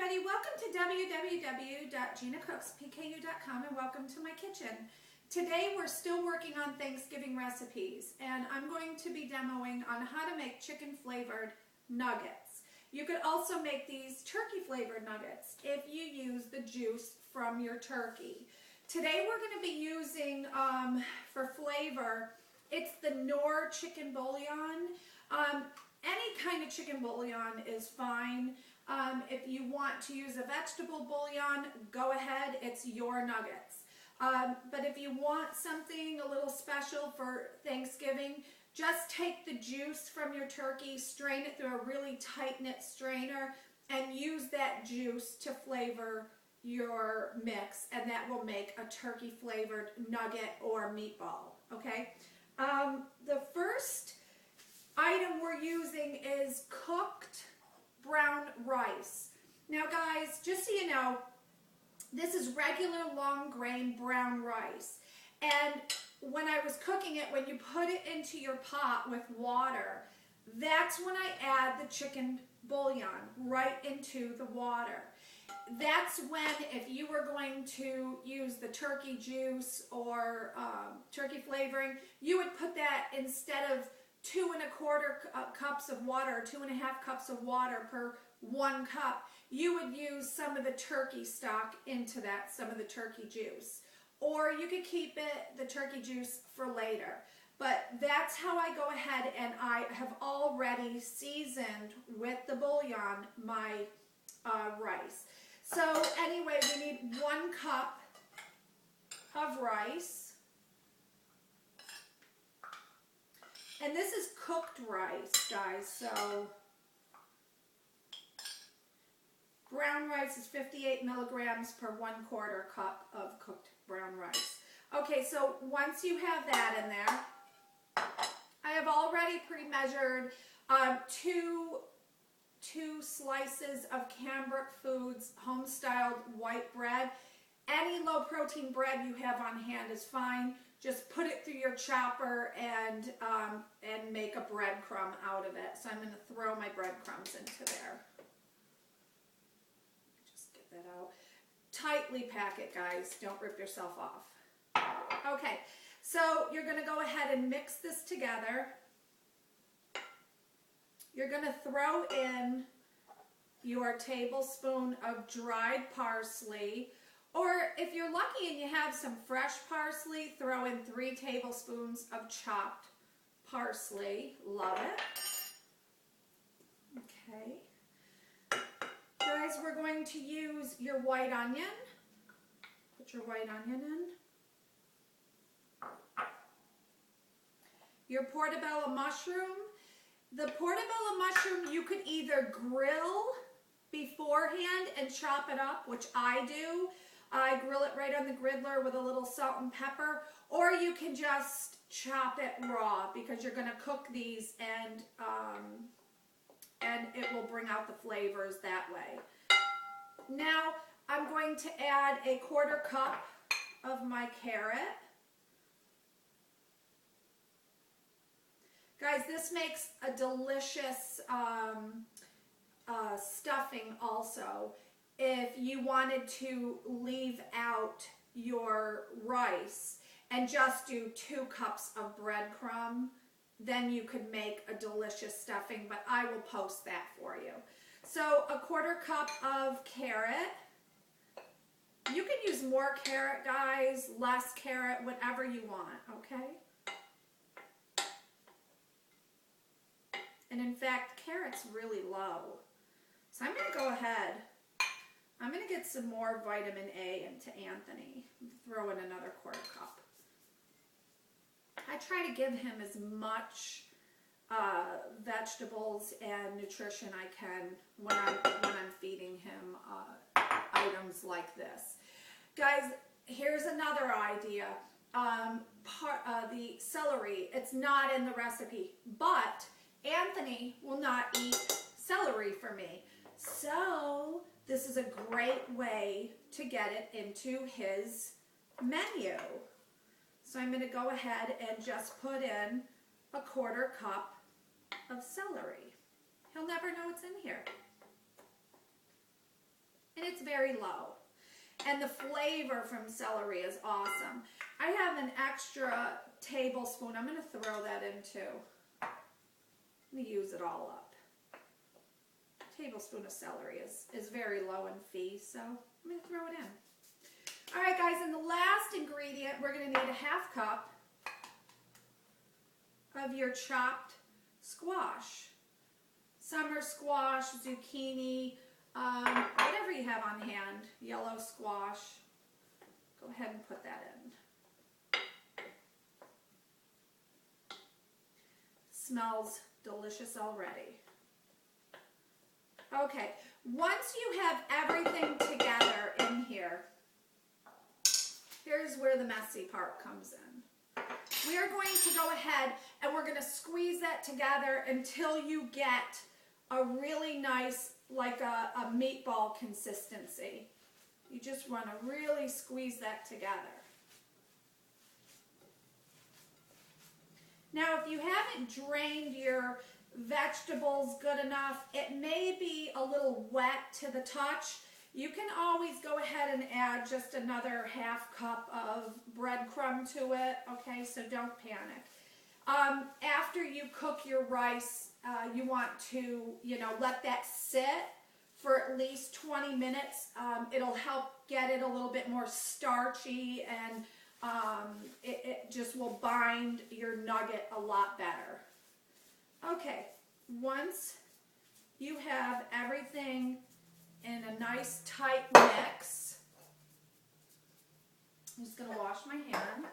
everybody, welcome to www.GinaCooksPku.com and welcome to my kitchen. Today we're still working on Thanksgiving recipes and I'm going to be demoing on how to make chicken flavored nuggets. You could also make these turkey flavored nuggets if you use the juice from your turkey. Today we're going to be using, for flavor, it's the Knorr chicken bouillon. Any kind of chicken bouillon is fine. If you want to use a vegetable bouillon, go ahead, it's your nuggets. But if you want something a little special for Thanksgiving, just take the juice from your turkey, strain it through a really tight-knit strainer, and use that juice to flavor your mix, and that will make a turkey flavored nugget or meatball, okay? The first item we're using is cooked brown rice. Now guys, just so you know, this is regular long grain brown rice, and when I was cooking it, when you put it into your pot with water, that's when I add the chicken bouillon right into the water. That's when, if you were going to use the turkey juice or turkey flavoring, you would put that, instead of 2 1/4 cups of water, 2 1/2 cups of water per 1 cup, you would use some of the turkey stock into that, some of the turkey juice. Or you could keep it, the turkey juice, for later. But that's how I go ahead, and I have already seasoned with the bouillon my rice. So anyway, we need 1 cup of rice. And this is cooked rice, guys, so brown rice is 58 milligrams per 1/4 cup of cooked brown rice. Okay, so once you have that in there, I have already pre-measured two slices of Cambric Foods home-styled white bread. Any low-protein bread you have on hand is fine. Just put it through your chopper and make a breadcrumb out of it. So I'm going to throw my breadcrumbs into there. Just get that out. Tightly pack it, guys. Don't rip yourself off. Okay, so you're going to go ahead and mix this together. You're going to throw in your tablespoon of dried parsley. Or if you're lucky and you have some fresh parsley, throw in 3 tablespoons of chopped parsley. Love it. Okay. Guys, we're going to use your white onion. Put your white onion in. Your portobello mushroom. The portobello mushroom you could either grill beforehand and chop it up, which I do. I grill it right on the griddler with a little salt and pepper, or you can just chop it raw because you're going to cook these, and it will bring out the flavors that way. Now I'm going to add a 1/4 cup of my carrot. Guys, this makes a delicious stuffing also. If you wanted to leave out your rice and just do 2 cups of breadcrumb, then you could make a delicious stuffing, but I will post that for you. So a 1/4 cup of carrot. You can use more carrot, guys, less carrot, whatever you want, okay? And in fact, carrot's really low. So I'm going to go ahead. I'm going to get some more vitamin A into Anthony. Throw in another 1/4 cup. I try to give him as much vegetables and nutrition I can when I'm feeding him items like this. Guys, here's another idea. The celery, it's not in the recipe, but Anthony will not eat celery for me. So this is a great way to get it into his menu. So I'm going to go ahead and just put in a 1/4 cup of celery. He'll never know it's in here. and it's very low. And the flavor from celery is awesome. I have an extra tablespoon. I'm going to throw that in too. I'm going to use it all up. A tablespoon of celery is very low in Phi, so I'm going to throw it in. All right, guys, and the last ingredient, we're going to need a half cup of your chopped squash. Summer squash, zucchini, whatever you have on hand, yellow squash. Go ahead and put that in. Smells delicious already. Okay, once you have everything together in here, here's where the messy part comes in. We are going to go ahead and we're going to squeeze that together until you get a really nice, like a meatball consistency. You just want to really squeeze that together. Now, if you haven't drained your vegetables good enough, it may be a little wet to the touch. You can always go ahead and add just another half cup of breadcrumb to it, okay, so don't panic. After you cook your rice, you want to, let that sit for at least 20 minutes. It'll help get it a little bit more starchy, and it just will bind your nugget a lot better. Okay, once you have everything in a nice tight mix, I'm just going to wash my hand.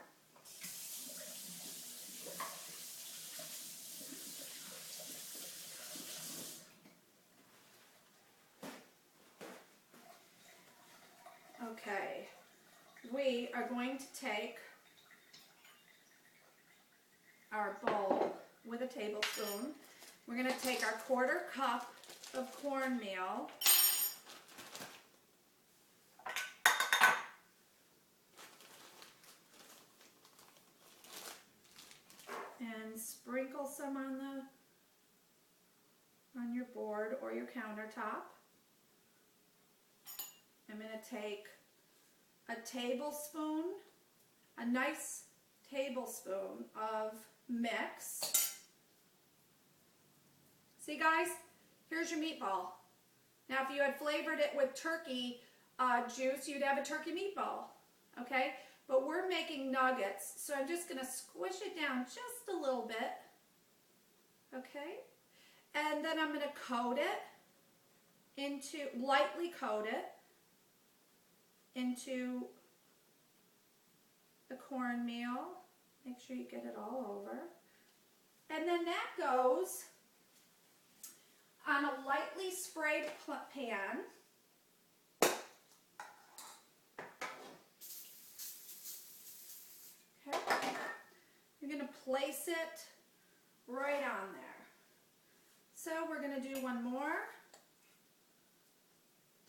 Okay, we are going to take our bowl with a tablespoon. We're going to take our 1/4 cup of cornmeal. And sprinkle some on your board or your countertop. I'm going to take a tablespoon, a nice tablespoon of mix. See, guys, here's your meatball. Now, if you had flavored it with turkey juice, you'd have a turkey meatball, okay? But we're making nuggets, so I'm just going to squish it down just a little bit, okay? And then I'm going to coat it lightly coat it into the cornmeal. Make sure you get it all over. And then that goes on a lightly sprayed pan. Okay. You're going to place it right on there. So we're going to do one more.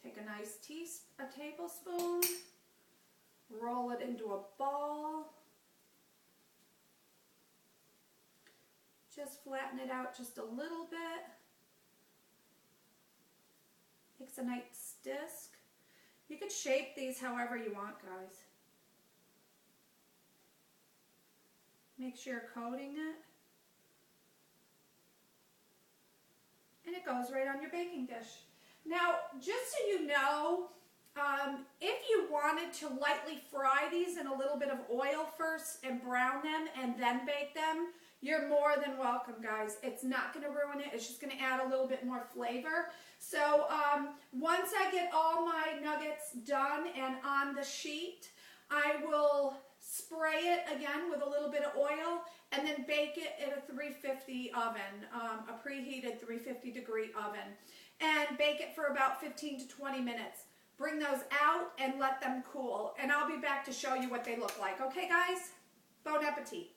Take a nice tablespoon, roll it into a ball. Just flatten it out just a little bit. Makes a nice disc. You could shape these however you want, guys. Make sure you're coating it. And it goes right on your baking dish. Now, just so you know, if you wanted to lightly fry these in a little bit of oil first and brown them and then bake them, you're more than welcome, guys. It's not going to ruin it. It's just going to add a little bit more flavor. So once I get all my nuggets done and on the sheet, I will spray it again with a little bit of oil and then bake it in a 350 oven, a preheated 350 degree oven, and bake it for about 15 to 20 minutes. Bring those out and let them cool, and I'll be back to show you what they look like. Okay, guys? Bon appetit.